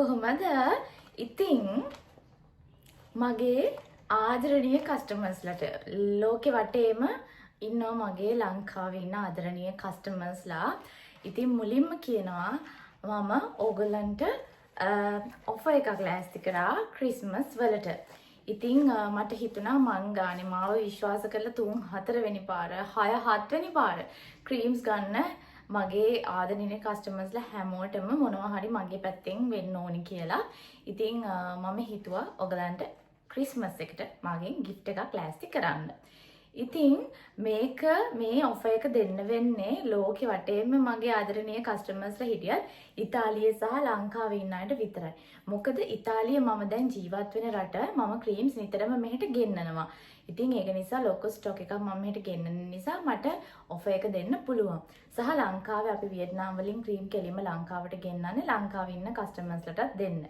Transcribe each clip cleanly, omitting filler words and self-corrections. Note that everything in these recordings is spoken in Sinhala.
කොහොමද? ඉතින් මගේ ආදරණීය කස්ටමර්ස්ලට ලෝකෙ වටේම ඉන්නවා මගේ ලංකාවේ ඉන්න ආදරණීය කස්ටමර්ස්ලා. ඉතින් මුලින්ම කියනවා මම ඕගොල්ලන්ට ඔෆර් එකක් ලෑස්ති කරා ක්‍රිස්මස් වලට. ඉතින් මට හිතුණා මං ගානේ මාව විශ්වාස කරලා 3-4 වෙනි පාර 6-7 වෙනි පාර ක්‍රීම්ස් ගන්න මගේ ආදරණීය කස්ටමර්ස්ලා හැමෝටම මොනවා හරි මගේ පැත්තෙන් වෙන්න ඕනි කියලා. ඉතින් මම හිතුවා ඔයගලන්ට ක්‍රිස්මස් එකට මගෙන් gift එකක් ලෑස්ති කරන්න. ඉතින් මේ ඔෆර් එක දෙන්න වෙන්නේ ලෝකෙ වටේම මගේ ආදරණීය කස්ටමර්ස්ලා හිටියත් ඉතාලියේ සහ ලංකාවේ ඉන්න අයට විතරයි. මොකද ඉතාලිය මම දැන් ජීවත් වෙන රට මම ක්‍රීම්ස් නිතරම මෙහෙට ගෙන්නනවා. ඉතින් ඒක නිසා ලොකල් ස්ටොක් එකක් මම මෙහෙට ගෙන්නන නිසා මට ඔෆර් එක දෙන්න පුළුවන්. සහ ලංකාවේ අපි වියට්නාම් වලින් ක්‍රීම් කෙලින්ම ලංකාවට ගෙන්නන්නේ ලංකාවේ ඉන්න කස්ටමර්ස්ලටත් දෙන්න.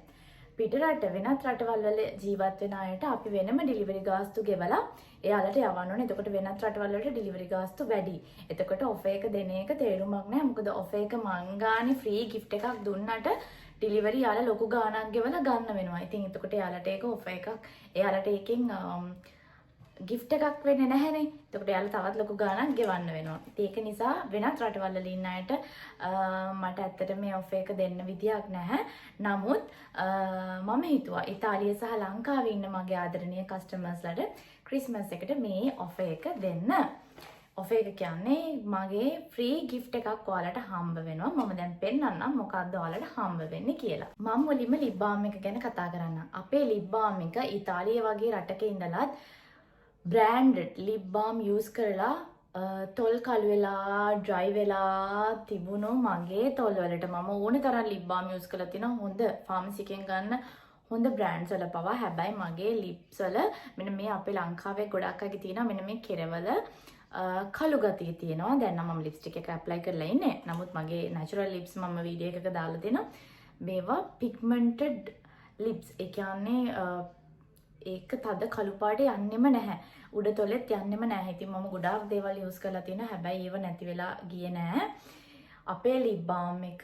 පිටරට වෙනත් රටවල් වල ජීවත් වෙන අයට අපි වෙනම ඩිලිවරි ගාස්තු ගෙවලා එයාලට යවන්න ඕනේ. එතකොට වෙනත් රටවල් වලට ඩිලිවරි ගාස්තු වැඩි. එතකොට ඔෆර් එක දෙන එක තේරුමක් නැහැ. මොකද ඔෆර් එක මං ගානේ ෆ්‍රී gift එකක් දුන්නට ඩිලිවරි යාලා ලොකු ගාණක් ගෙවලා ගන්න වෙනවා. ඉතින් එතකොට එයාලට ඒක ඔෆර් එකක් එයාලට ඒකෙන් gift එකක් වෙන්නේ නැහැනේ. එතකොට එයාලා තවත් ලොකු ගාණක් ගෙවන්න වෙනවා. ඉතින් ඒක නිසා වෙනත් රටවල් වල ඉන්න අයට මට ඇත්තට මේ ඔෆර් එක දෙන්න විදියක් නැහැ. නමුත් මම හිතුවා ඉතාලිය සහ ලංකාවේ ඉන්න මගේ ආදරණීය කස්ටමර්ස්ලාට ක්‍රිස්මස් එකට මේ ඔෆර් එක දෙන්න. ඔෆර් එක කියන්නේ මගේ ෆ්‍රී gift එකක් ඔයාලට හම්බ වෙනවා. මම දැන් පෙන්නන්නම් මොකක්ද ඔයාලට හම්බ වෙන්නේ කියලා. මම මුලින්ම lip balm එක ගැන කතා කරන්නම්. අපේ lip balm එක ඉතාලිය වගේ රටක ඉඳලත් branded lip balm use කරලා තොල් කළු වෙලා dry වෙලා තිබුණු මගේ තොල් වලට මම ඕනේ තරම් lip balm use කරලා තිනවා. හොඳ pharmacy එකෙන් ගන්න හොඳ brands වල පවා. හැබැයි මගේ lips වල මෙන්න මේ අපේ ලංකාවේ ගොඩක් අය තියෙනවා මෙන්න මේ කෙරවල කළු ගතිය තියෙනවා. දැන් නම් මම lipstick එක apply කරලා ඉන්නේ. නමුත් මගේ natural lips මම වීඩියෝ එකක දාලා දෙනවා. මේවා pigmented lips. ඒ කියන්නේ ඒක තද කළු පාට යන්නෙම නැහැ. උඩ තොලෙත් යන්නෙම නැහැ. ඉතින් මම ගොඩාක් දේවල් යූස් කරලා තියෙනවා. හැබැයි ඒව නැති වෙලා ගියේ නැහැ. අපේ lip balm එක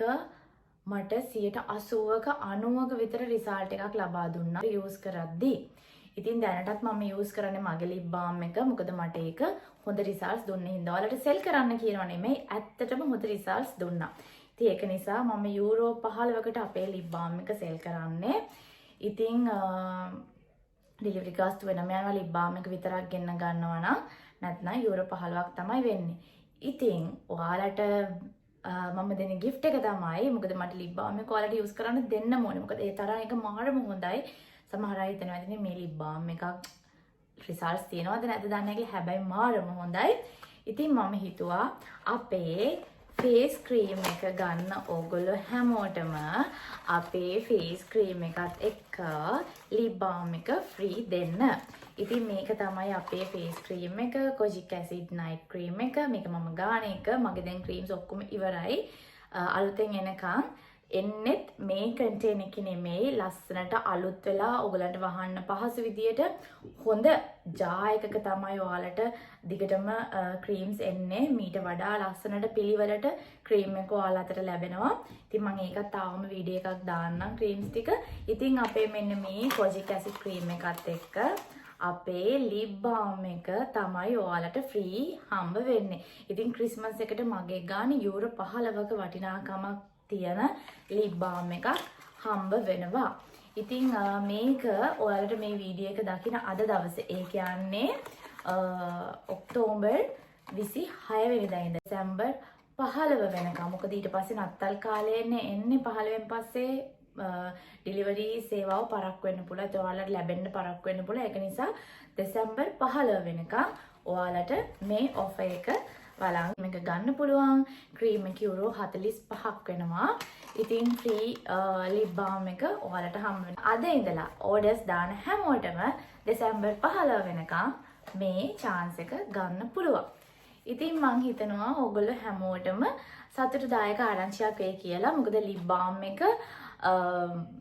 මට 80%ක 90%ක විතර රිසල්ට් එකක් ලබා දුන්නා යූස් කරද්දී. ඉතින් දැනටත් මම යූස් කරන්නේ මගේ lip balm එක. මොකද මට ඒක හොඳ රිසල්ට්ස් දුන්නේ හින්දා. ඔයාලට සෙල් කරන්න කියනවා නෙමෙයි. ඇත්තටම හොඳ රිසල්ට්ස් දුන්නා. ඉතින් ඒක නිසා මම යූරෝ 15කට අපේ lip balm එක සෙල් කරන්නේ. ඉතින් ඩිලිවරි ගාස්තු වෙනම යනවා lip balm එක විතරක් ගෙන්න ගන්නවා නම් නැත්නම් යුරෝ 15ක් තමයි වෙන්නේ. ඉතින් ඔයාලට මම දෙන gift එක තමයි මොකද මට lip balm එක ඔයාලට use කරන්න දෙන්න ඕනේ. මොකද ඒ තරම් එක මාරම හොඳයි. සමහර අය හිතනවා ඉතින් මේ lip balm එකක් results තියනවද නැද්ද දන්නේ නැහැ. හැබැයි මාරම හොඳයි. ඉතින් මම හිතුවා අපේ face cream එක ගන්න ඕගොල්ලෝ හැමෝටම අපේ face cream එකත් එක්ක lip balm එක free දෙන්න. ඉතින් මේක තමයි අපේ face cream එක kojic acid night cream එක. මේක මම ගාන එක. මගේ දැන් creams ඔක්කොම ඉවරයි. අලුතෙන් එනකන් එන්නෙත් මේ container එකේ නෙමෙයි ලස්සනට අලුත් වෙලා ඔයගලන්ට වහන්න පහසු විදියට හොඳ ජා එකක තමයි ඔයාලට දිගටම ක්‍රීම්ස් එන්නේ. මීට වඩා ලස්සනට පිළිවෙලට ක්‍රීම් එක ඔයාලා අතට ලැබෙනවා. ඉතින් මම ඒකත් තාම වීඩියෝ එකක් දාන්නම් ක්‍රීම්ස් ටික. ඉතින් අපේ මෙන්න මේ kojic acid cream එකත් එක්ක අපේ lip balm එක තමයි ඔයාලට free හම්බ වෙන්නේ. ඉතින් ක්‍රිස්මස් එකට මගේ ගානේ යුරෝ 15ක වටිනාකමක් තියෙන lip balm එකක් හම්බ වෙනවා. ඉතින් මේක ඔයාලට මේ වීඩියෝ එක දකින අද දවසේ ඒ කියන්නේ ඔක්තෝබර් 26 වෙනිදා ඉඳන් දෙසැම්බර් 15 වෙනකම්. මොකද ඊට පස්සේ නත්තල් කාලයනේ එන්නේ 15න් පස්සේ ඩිලිවරි සේවාව පරක්කු වෙන්න පුළුවන්. ඒත් ඔයාලට ලැබෙන්න පරක්කු වෙන්න පුළුවන්. ඒක නිසා දෙසැම්බර් 15 වෙනකම් ඔයාලට මේ ඔෆර් එක බලන්න මේක ගන්න පුළුවන්. ක්‍රීම් එක යුරෝ 45ක් වෙනවා. ඉතින් ෆ්‍රී lip balm එක ඔයාලට හම්බ වෙනවා. අද ඉඳලා orders දාන හැමෝටම දෙසැම්බර් 15 වෙනකම් මේ chance එක ගන්න පුළුවන්. ඉතින් මං හිතනවා ඔයගොල්ලෝ හැමෝටම සතුටුදායක ආරංචියක් වෙයි කියලා. මොකද lip balm එක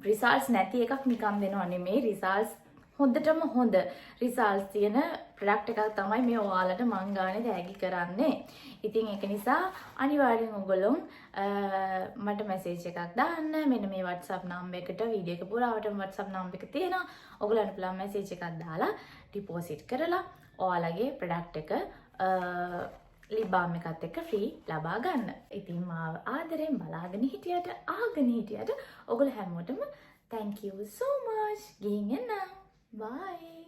results නැති එකක් නිකන් දෙනව නෙමෙයි. results හොඳටම හොඳ රිසල්ට්ස් තියෙන ප්‍රොඩක්ට් එකක් තමයි මේ ඔයාලට මං ගානේ තෑගි කරන්නේ. ඉතින් ඒක නිසා අනිවාර්යෙන් ඔයගොල්ලෝ මට මැසේජ් එකක් දාන්න. මෙන්න මේ WhatsApp නම්බර් එකට වීඩියෝ එක පුරාවටම WhatsApp නම්බර් එක තියෙනවා. ඔයගොල්ලන්ට පුළුවන් මැසේජ් එකක් දාලා ඩිපොසිට් කරලා ඔයාලගේ ප්‍රොඩක්ට් එක lip balm එකත් එක්ක ෆ්‍රී ලබා ගන්න. ඉතින් මාව ආදරෙන් බලාගෙන හිටියට ආගෙන හිටියට ඔයගොල්ලෝ හැමෝටම thank you so much. ගිහින් එන්න. Bye.